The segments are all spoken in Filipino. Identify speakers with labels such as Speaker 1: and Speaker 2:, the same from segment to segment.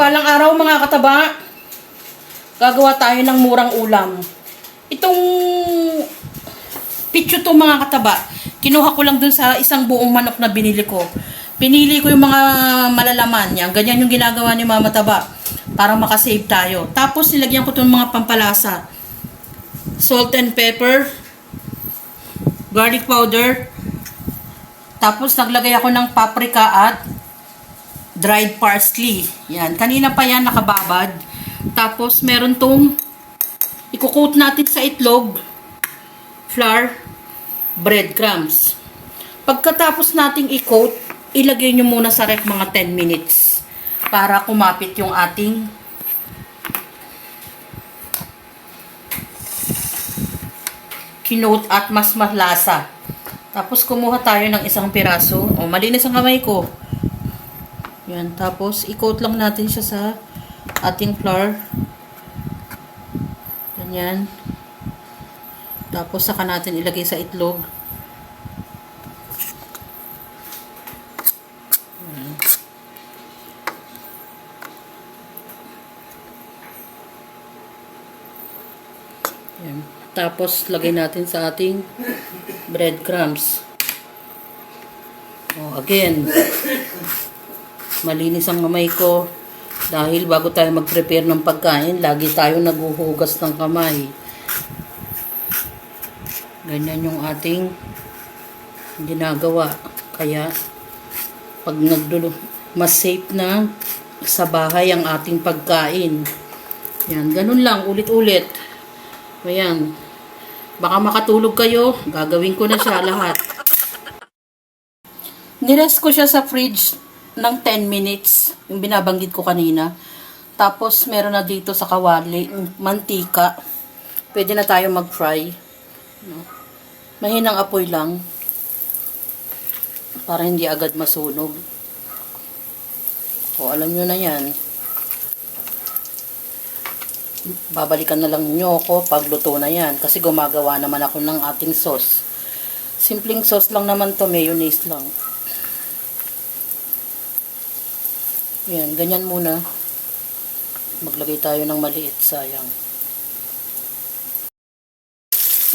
Speaker 1: Balang araw mga kataba, gagawa tayo ng murang ulam. Itong pitso to mga kataba, kinuha ko lang dun sa isang buong manok na binili ko. Pinili ko yung mga malalaman niya. Ganyan yung ginagawa ni Mama Taba para makasave tayo. Tapos nilagyan ko itong mga pampalasa. Salt and pepper, garlic powder, tapos naglagay ako ng paprika at dried parsley. Yan. Kanina pa yan nakababad. Tapos meron tong i-coat natin sa itlog, flour, breadcrumbs. Pagkatapos nating i-coat, ilagay nyo muna sa ref mga 10 minutes para kumapit yung ating kinote at mas malasa. Tapos kumuha tayo ng isang piraso. O, malinis ang kamay ko. Yan, tapos i-coat lang natin siya sa ating flour. Ganyan. Tapos saka natin ilagay sa itlog. Yan. Tapos lagay natin sa ating breadcrumbs. Oh, again, malinis ang kamay ko dahil bago tayo mag-prepare ng pagkain, lagi tayo naguhugas ng kamay. Ganyan yung ating ginagawa. Kaya pag mas safe na sa bahay ang ating pagkain. Yan, ganun lang, ulit-ulit. Ayan. Baka makatulog kayo, gagawin ko na siya lahat. Nirest ko siya sa fridge ng 10 minutes, yung binabanggit ko kanina. Tapos, meron na dito sa kawali, mantika. Pwede na tayo mag-fry. Mahinang apoy lang. Para hindi agad masunog. O, alam nyo na yan. Babalikan na lang nyo ako pag luto na yan. Kasi gumagawa naman ako ng ating sauce. Simpleng sauce lang naman to, mayonnaise lang. Yan, ganyan muna. Maglagay tayo ng maliit, sayang.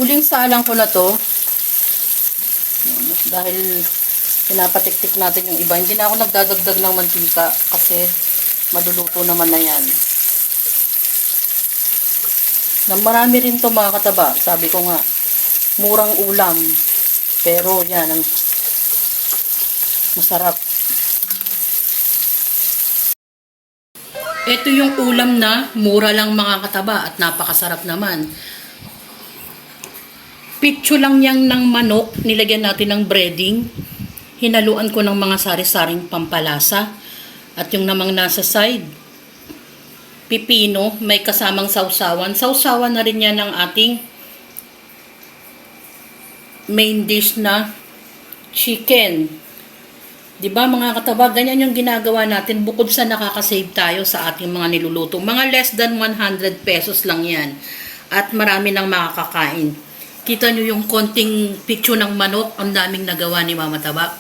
Speaker 1: Huling salang ko na to. Dahil pinapatiktik natin yung iba. Hindi na ako nagdadagdag ng mantika kasi maluluto naman na yan. Na marami rin to mga kataba. Sabi ko nga, murang ulam. Pero yan, ang masarap. Ito yung ulam na mura lang mga kataba at napakasarap naman. Pitso lang yang ng manok, nilagyan natin ng breading. Hinaluan ko ng mga sari-saring pampalasa. At yung namang nasa side, pipino, may kasamang sausawan. Sausawan na rin yan ng ating main dish na chicken. Diba mga kataba, ganyan yung ginagawa natin bukod sa nakakasave tayo sa ating mga niluluto. Mga less than 100 pesos lang yan. At marami nang makakakain. Kita nyo yung konting pitso ng manok, ang daming nagawa ni Mama Taba.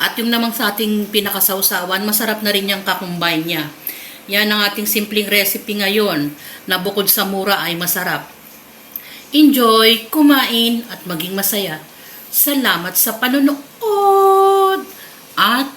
Speaker 1: At yung namang sa ating pinakasawsawan, masarap na rin yung kakumbine niya. Yan ang ating simpleng recipe ngayon na bukod sa mura ay masarap. Enjoy, kumain at maging masaya. Salamat sa panonood! At